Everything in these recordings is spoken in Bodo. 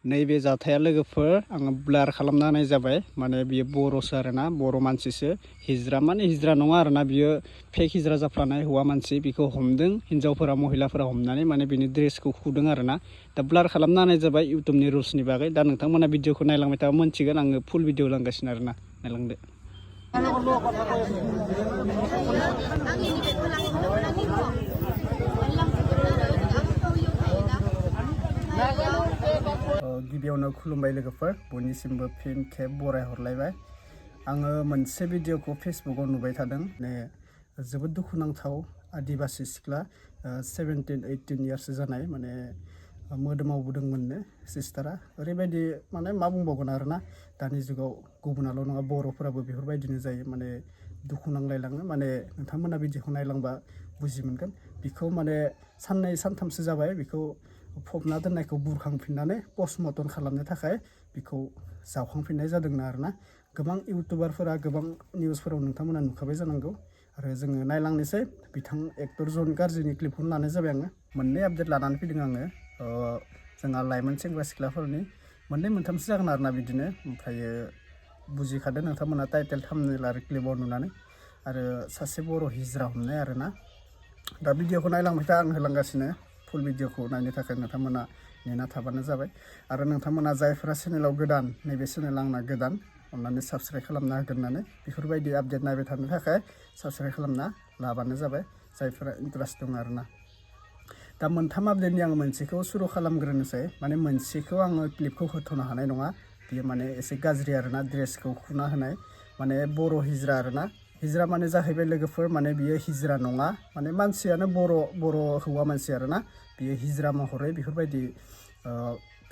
नैबे जाथाया लोगोफोर आङो ब्लार खालामना होनाय जाबाय माने बियो बर'सो आरोना बर' मानसिसो हिज्रा माने हिज्रा नङा आरोना बियो फेक हिज्रा जाफ्लानाय हौवा मानसि बिखौ हमदों हिन्जावफोरा महिलाफोरा हमनानै माने बिनि ड्रेसखौ खुदों आरोना दा ब्लार खालामना होनाय जाबाय इउटुबनि रुल्सनि बागै दा नोंथांमोना भिडिअखौ नायलांबाय थाबा मोनथिगोन आङो फुल भिडिअ लांगासिनो आरोना नायलांदो गिबियावनो खुलुमबाय लोगोफोर बयनिसिमबो फिन खेब बराय हरलायबाय आङो मोनसे भिडिअखौ फेसबुकाव नुबाय थादों माने जोबोद दुखुनांथाव आदिबासि सिख्ला 17-18 इयार्ससो जानाय माने मोदोमावबोदोंमोननो सिस्टारा ओरैबायदि माने मा बुंबावगोन आरोना दानि जुगाव गुबुनाल' नङा बर'फोराबो बेफोरबायदिनो जायो माने दुखु नांलायलाङो माने नोंथांमोना भिडिअखौ नायलांबा बुजि मोनगोन बिखौ माने साननै सानथामसो जाबाय बिखौ फबना दोननायखौ बुरखांफिननानै पस्टमर्टम खालामनो थाखाय बिखौ जावखांफिननाय जादोंनो आरोना गोबां इउटुबारफोरा गोबां निउसफोराव नोंथांमोना नुखाबाय जानांगौ आरो जोङो नायलांनोसै बिथां एक्टर जन गार्जिनि क्लिपखौनो लानाय जाबाय आङो मोननै आपडेट लानानै फैदों आङो जोंहा लाइमोन सेंग्रा सिख्लाफोरनि मोननै मोनथामसो जागोन आरोना बिदिनो ओमफ्रायो बुजिखादों नोंथांमोना टाइटेल थाम्बनेल आरो क्लिपआव नुनानै आरो सासे बर' हिज्रा हमनाय आरोना दा भिडिअखौ नायलांबाय था आं होलांगासिनो फुल भिडिअखौ नायनो थाखाय नोंथांमोना नेना थाबानो जाबाय आरो नोंथांमोना जायफोरा चेनेलाव गोदान नैबे चेनेला आंना गोदान अन्नानै साबस्क्राइब खालामना होगोरनानै बेफोरबायदि आपडेट नायबाय थानो थाखाय साबस्क्राइब खालामना लाबानो जाबाय जायफोरा इन्टारेस्ट दं आरोना दा मोनथाम आपडेटनि आं मोनसेखौ सुरु खालामग्रोनोसै माने मोनसेखौ आङो क्लिपखौ होथ'नो हानाय नङा बियो माने एसे गाज्रि आरोना ड्रेसखौ खुना होनाय माने बर' हिज्रा आरोना हिज्रा माने जाहैबाय लोगोफोर माने बियो हिज्रा नङा माने मानसियानो बर' हौवा मानसि आरोना बियो हिज्रा महरै बेफोरबायदि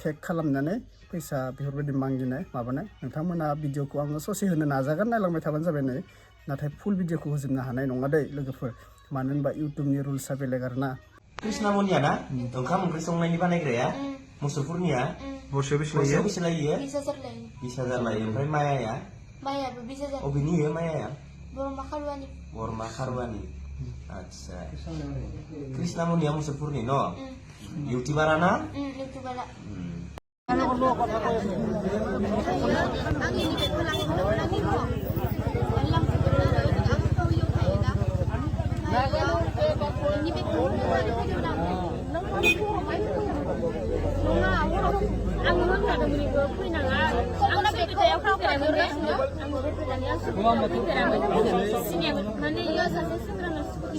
फेक खालामनानै फैसा बेफोरबायदि मागिनाय माबानाय नोंथांमोना भिडिअखौ आङो ससे होनो नाजागोन नायलांबाय थाबानो जाबाय नै नाथाय फुल भिडिअखौ होजोबनो हानाय नङा दै लोगोफोर मानो होनबा इउटुबनि रुल्सआ बेलेग आरोना कृष्णामनिया ना ओंखाम ओंख्रि संनायनि बानायग्राया मुसुरफोरनिया बरसेयाव बेसे लायो 20,000 लायो ओमफ्राय मायाया मायाबो 20,000 अबेनि इयो मायाया बरमा खारुवानि आच्छा कृष्णामनिया मुसुरफोरनि न इउटिउबारा ना इउटिउबारा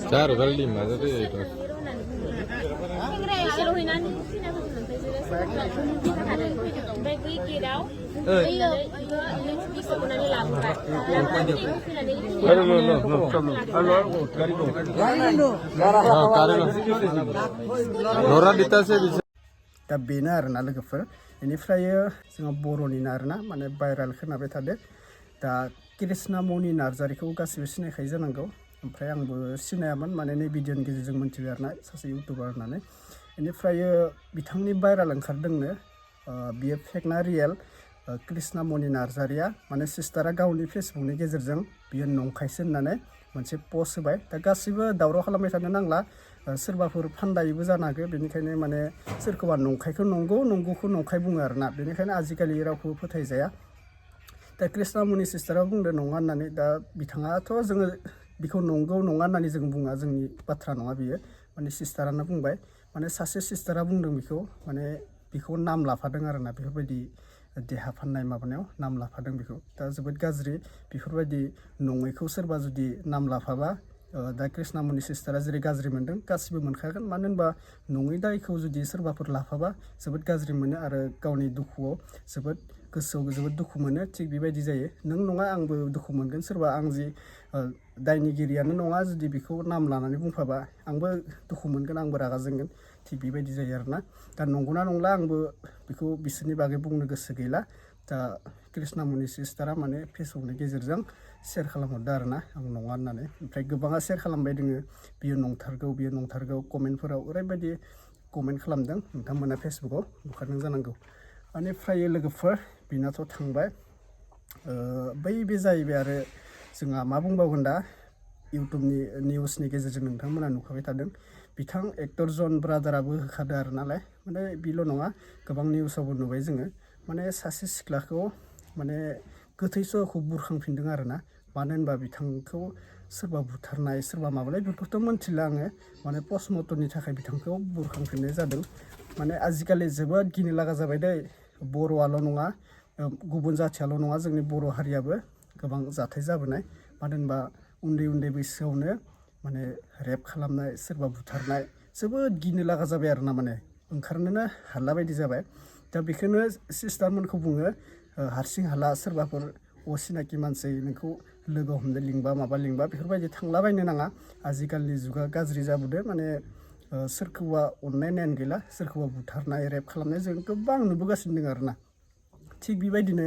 Claro, dale lima, dale. दा बेनो आरोना लोगोफोर बेनिफ्राय जोंहा बर'निनो आरोना माने भाइराल खोनाबाय थादो दा कृष्णामनि नार्जारिखौ गासिबो सिनायखायो जानांगौ ओमफ्राय आंबो सिनायामोन माने नै भिडिअनि गेजेरजों मोनथिबाय आरोना सासे इउटुबार होननानै बेनिफ्राय बिथांनि भाइराल ओंखारदोंनो बियो फेक ना रियेल कृष्णामनि नार्जारिया माने सिस्टारा गावनि फेसबुकनि गेजेरजों बियो नंखायसो होननानै मोनसे पस्ट होबाय दा गासिबो दावराव खालामबाय थानो नांला सोरबाफोर फान्दायोबो जानो हागौ बेनिखायनो माने सोरखौबा नंखायखौ नंगौ नंगौखौ नंखाय बुङो आरोना बेनिखायनो आजिखालि रावखौबो फोथायजाया दा कृष्णामनि सिस्टारा बुंदों नङा होननानै दा बिथाङाथ' जोङो बिखौ नंगौ नङा होननानै जों बुङा जोंनि बाथ्रा नङा बियो माने सिस्टारानो बुंबाय माने सासे सिस्टारा बुंदों बिखौ माने बिखौ नाम लाफादों आरोना बेफोरबायदि देहा फाननाय माबानायाव नाम लाफादों बिखौ दा जोबोद गाज्रि बेफोरबायदि नङैखौ सोरबा जुदि नाम लाफाबा दा कृष्णामनि सिस्टारा जेरै गाज्रि मोनदों गासिबो मोनखागोन मानो होनबा नङै दायखौ जुदि सोरबाफोर लाफाबा जोबोद गाज्रि मोनो आरो गावनि दुखुआव जोबोद गोसोआव जोबोद दुखु मोनो थिग बेबायदि जायो नों नङा आंबो दुखु मोनगोन सोरबा आं जि दायनिगिरियानो नङा जुदि बेखौ नाम लानानै बुंफाबा आंबो दुखु मोनगोन आंबो रागा जोंगोन थिग बेबायदि जायो आरोना दा नंगौना नंला आंबो बेखौ बिसोरनि बागै बुंनो गोसो गैला दा कृष्णामनि सिस्टारा माने फेसबुकनि गेजेरजों शेयार खालामहरदों आरोना आं नङा होननानै ओमफ्राय गोबाङा शेयार खालामबाय दोङो बियो नंथारगौ कमेन्टफोराव ओरैबायदि कमेन्ट खालामदों नोंथांमोना फेसबुकाव नुखादों जानांगौ बेनिफ्राय लोगोफोर बिनाथ' थांबाय बे जाहैबाय आरो जोंहा मा बुंबावगोन दा इउटुबनि निउसनि गेजेरजों नोंथांमोना नुखाबाय थादों बिथां एक्टर जन ब्रादाराबो होखादो आरो नालाय माने बेल' नङा गोबां निउसावबो नुबाय जोङो माने सासे सिख्लाखौ माने गोथै सहखौ बुरखांफिनदों आरो ना मानो होनबा बिथांखौ सोरबा बुथारनाय सोरबा माबानाय बेफोरखौथ' मोनथिला आङो माने पस्टमर्टमनि थाखाय बिथांखौ बुरखांफिननाय जादों माने आजिखालि जोबोद गिनो लागा जाबाय दै बर'आल' नङा गुबुन जाथियाल' नङा जोंनि बर' हारियाबो गोबां जाथाय जाबोनाय मानो होनबा उन्दै उन्दै बैसोआवनो माने रेप खालामनाय सोरबा बुथारनाय जोबोद गिनो लागा जाबाय आरो ना माने ओंखारनोनो हाला बायदि जाबाय दा बेखौनो सिस्टारमोनखौ बुङो हारसिं हाला सोरबाफोर असिनाखि मानसि नोंखौ लोगो हमनो लिंबा माबा लिंबा बेफोरबायदि थांलाबायनो नाङा आजिखालिनि जुगा गाज्रि जाबोदो माने सोरखौबा अननाय नायानो गैला सोरखौबा बुथारनाय रेप खालामनाय जों गोबां नुबोगासिनो दङ आरो ना थिग बेबायदिनो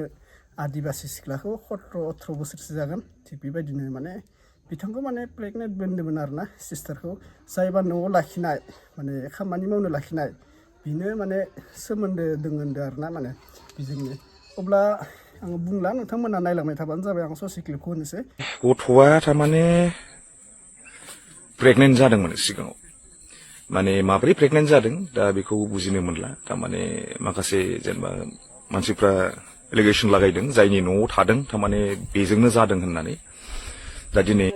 आदिबासि सिख्लाखौ 17-18 बोसोरसो जागोन थिग बेबायदिनो माने बिथांखौ माने प्रेगनेन्ट दोनदोंमोन आरो ना सिस्टारखौ जायबा न'आव लाखिनाय माने खामानि मावनो लाखिनाय बिनो माने सोमोन्दो दङ होनदों आरो ना माने बेजोंनो अब्ला आङो बुंला नोंथांमोना नायलांबाय थाबानो जाबाय आं ससे क्लिपखौ होनोसै गथ'आ थारमाने प्रेगनेन्ट जादोंमोन सिगाङाव माने माब्रै प्रेगनेन्ट जादों दा बेखौ बुजिनो मोनला थारमाने माखासे जेनेबा मानसिफ्रा एलिगेसन लागायदों जायनि न'आव थादों थारमाने बेजोंनो जादों होननानै दा दिनै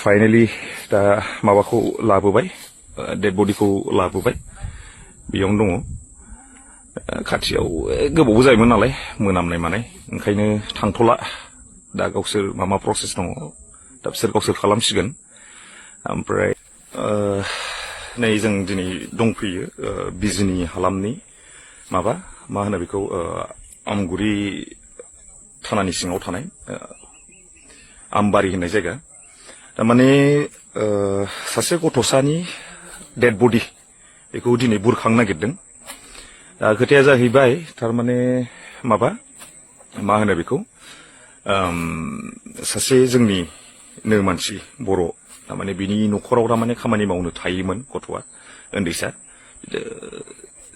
फाइनेलि दा माबाखौ लाबोबाय डेड बडिखौ लाबोबाय बेयावनो दङ खाथियाव गोबावबो जायोमोन नालाय मोनामनाय मानाय ओंखायनो थांथ'ला दा गावसोर मा प्रसेस दङ दा बिसोर गावसोर खालामसिगोन ओमफ्राय नै जों दिनै दंफैयो बिजिनी हालामनि माबा मा होनो बेखौ आमगुरि थानानि सिङाव थानाय आमबारि होननाय जायगा थारमाने सासे गथ'सानि डेड बडि बेखौ दिनै बुरखांनो नागिरदों दा खोथाया जाहैबाय थारमाने माबा मा होनो बेखौ सासे जोंनिनो मानसि बर' थारमाने बिनि न'खराव थारमाने खामानि मावनो थायोमोन गथ'आ उन्दैसा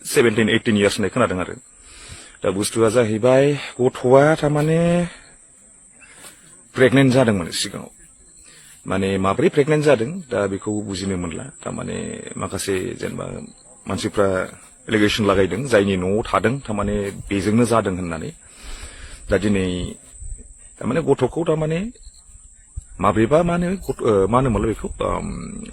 17-18 इयार्स होननाय खोनादों आरो दा बुस्थुआ जाहैबाय गथ'आ थारमाने प्रेगनेन्ट जादोंमोन सिगाङाव माने माब्रै प्रेगनेन्ट जादों दा बेखौ बुजिनो मोनला थारमाने माखासे जेनेबा मानसिफ्रा एलिगेसन लागायदों जायनि न'आव थादों थारमाने बेजोंनो जादों होननानै दा दिनै थारमाने गथ'खौ थारमाने माब्रैबा मा होनोमोन बेखौ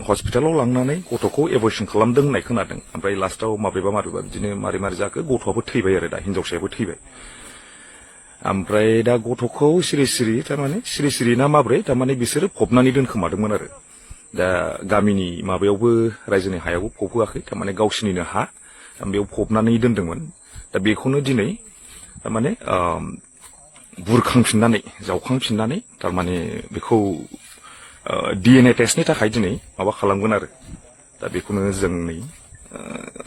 हस्पिटालाव लांनानै गथ'खौ एबर्शन खालामदों होननाय खोनादों ओमफ्राय लास्टाव माब्रैबा बिदिनो मारै जाखो गथ'आबो थैबाय आरो दा हिनजावसायाबो थैबाय ओमफ्राय दा गथ'खौ सिरि थारमाने सिरि ना माब्रै थारमाने बिसोरो फबनानै दोनखोमादोंमोन आरो दा गामिनि माबायावबो रायजोनि हायावबो फबहोआखै थारमाने गावसिनिनो हा बेयाव फबनानै दोनदोंमोन दा बेखौनो दिनै थारमाने बुरखांफिननानै जावखांफिननानै थारमाने बेखौ DNA टेस्टनि थाखाय दिनै माबा खालामगोन आरो दा बेखौनो जों नै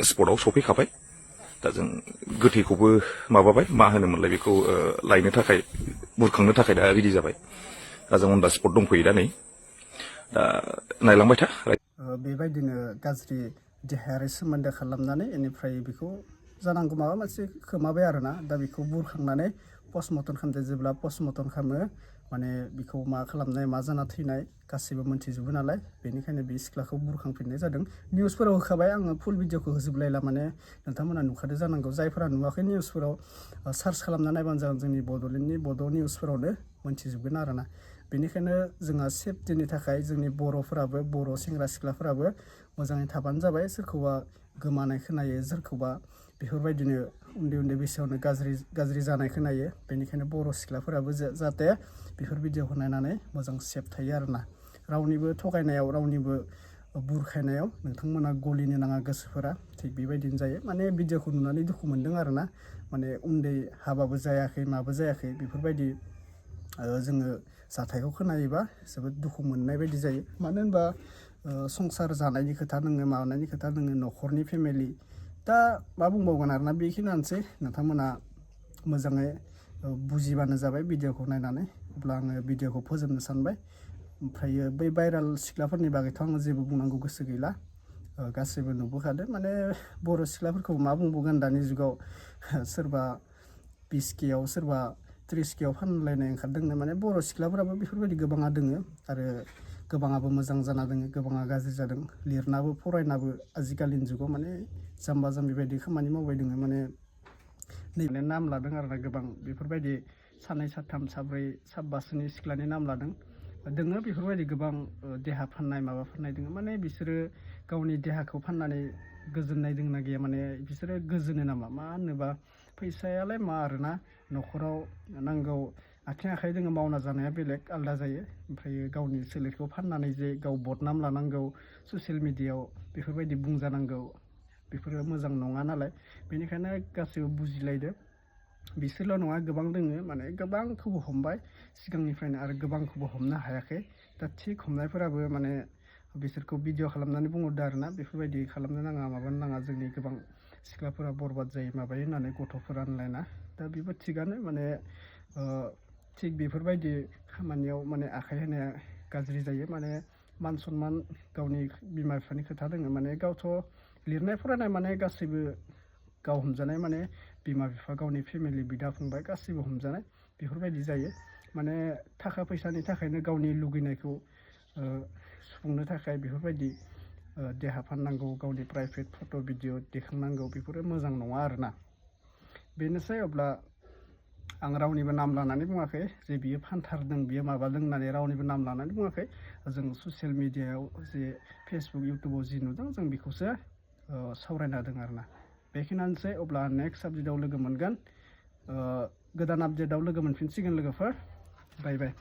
स्पटआव सफैखाबाय दा जों गोथैखौबो माबाबाय मा होनोमोनलाय बेखौ लायनो थाखाय बुरखांनो थाखाय दा रेडि जाबाय दा जों अन दा स्पट दंफैयो दा नै दा नायलांबाय था बेबायदिनो गाज्रि देहायारि सोमोन्दो खालामनानै बेनिफ्राय बेखौ जानांगौ माबा मोनसे खोमाबाय आरोना दा बेखौ बुरखांनानै पस्टमर्टम खालामदों जेब्ला पस्टमर्टम खालामो माने बेखौ मा खालामनाय मा जाना थैनाय गासैबो मोनथिजोबो नालाय बेनिखायनो बे सिख्लाखौ बुरखांफिननाय जादों निउसफोराव होखाबाय आङो फुल भिडिअखौ होजोबलायला माने नोंथांमोना नुखादो जानांगौ जायफोरा नुवाखै निउसफोराव सार्च खालामना नायबानो जागोन जोंनि बड'लेण्डनि बड' निउसफोरावनो मोनथिजोबगोन आरोना बेनिखायनो जोंहा सेफटिनि थाखाय जोंनि बर'फोराबो बर' सेंग्रा सिख्लाफोराबो मोजाङै थाबानो जाबाय सोरखौबा गोमानाय खोनायो सोरखौबा बेफोरबायदिनो उन्दै बैसोआवनो गाज्रि जानाय खोनायो बेनिखायनो बर' सिख्लाफोराबो जाहाथे बेफोर भिडिअखौ नायनानै मोजां सेफ थायो आरोना रावनिबो थगायनायाव रावनिबो बुरखायनायाव नोंथांमोना गलिनो नाङा गोसोफोरा थिग बेबायदिनो जायो माने भिडिअखौ नुनानै दुखु मोनदों आरोना माने उन्दै हाबाबो जायाखै माबो जायाखै बेफोरबायदि जोङो जाथायखौ खोनायोबा जोबोद दुखु मोननाय बायदि जायो मानो होनबा संसार जानायनि खोथा दोङो माबानायनि खोथा दोङो न'खरनि फेमिलि दा मा बुंबावगोन आरोना बेखिनियानोसै नोंथांमोना मोजाङै बुजिबानो जाबाय भिडिअखौ नायनानै अब्ला आङो भिडिअखौ फोजोबनो सानबाय ओमफ्रायो बै भाइराल सिख्लाफोरनि बागैथ' आङो जेबो बुंनांगौ गोसो गैला गासैबो नुबोखादों माने बर' सिख्लाफोरखौ मा बुंबावगोन दानि जुगाव सोरबा 20Kआव सोरबा 30Kआव फानलायनाय ओंखारदोंनो माने बर' सिख्लाफोराबो बेफोरबायदि गोबाङा दोङो आरो गोबाङाबो मोजां जाना दङ गोबाङा गाज्रि जादों लिरनाबो फरायनाबो आजिखालिनि जुगाव माने जाम्बा जाम्बि बायदि खामानि मावबाय दङ माने नैबे नाम लादों आरोना गोबां बेफोरबायदि सानै साथाम साब्रै साबासोनि सिख्लानि नाम लादों दोङो बेफोरबायदि गोबां देहा फाननाय माबा फाननाय दोङो माने बिसोरो गावनि देहाखौ फाननानै गोजोननाय दोंना गैया माने बिसोरो गोजोनो नामा मा होनोबा फैसायालाय मा आरोना न'खराव नांगौ आथिं आखाइ दोङो मावना जानाया बेलेग आलादा जायो ओमफ्राय गावनि सोलेरखौ फाननानै जे गाव बदनाम लानांगौ ससियेल मिडियायाव बेफोरबायदि बुंजानांगौ बेफोरो मोजां नङा नालाय बेनिखायनो गासैबो बुजिलायदो बिसोरल' नङा गोबां दोङो माने गोबांखौबो हमबाय सिगांनिफ्रायनो आरो गोबांखौबो हमनो हायाखै दा थिग हमनायफोराबो माने बिसोरखौ भिडिअ खालामनानै बुंहरदो आरोना बेफोरबायदि खालामनो नाङा माबानो नाङा जोंनि गोबां सिख्लाफोरा बरबाद जायो माबायो होननानै गथ'फोरा होनलायना दा बेबो थिगानो माने थिग बेफोरबायदि खामानियाव माने आखाइ होनाया गाज्रि जायो माने मान सनमान गावनि बिमा बिफानि खोथा दोङो माने गावथ' लिरनाय फरायनाय माने गासैबो गाव हमजानाय माने बिमा बिफा गावनि फेमिलि बिदा फंबाय गासैबो हमजानाय बेफोरबायदि जायो माने थाखा फैसानि थाखायनो गावनि लुगैनायखौ सुफुंनो थाखाय बेफोरबायदि देहा फाननांगौ गावनि प्राइभेट फट' भिडिअ दैखांनांगौ बेफोरो मोजां नङा आरोना बेनोसै अब्ला आं रावनिबो नाम लानानै बुङाखै जे बियो फानथारदों बियो माबादों होननानै रावनिबो नाम लानानै बुङाखै जों ससियेल मिडियायाव जे फेसबुक इउटुबाव जि नुदों जों बेखौसो सावरायना होदों आरोना बेखिनियानोसै अब्ला नेक्स्ट आपडेटआव लोगो मोनगोन गोदान आपडेटआव लोगो मोनफिनसिगोन लोगोफोर बाय बाय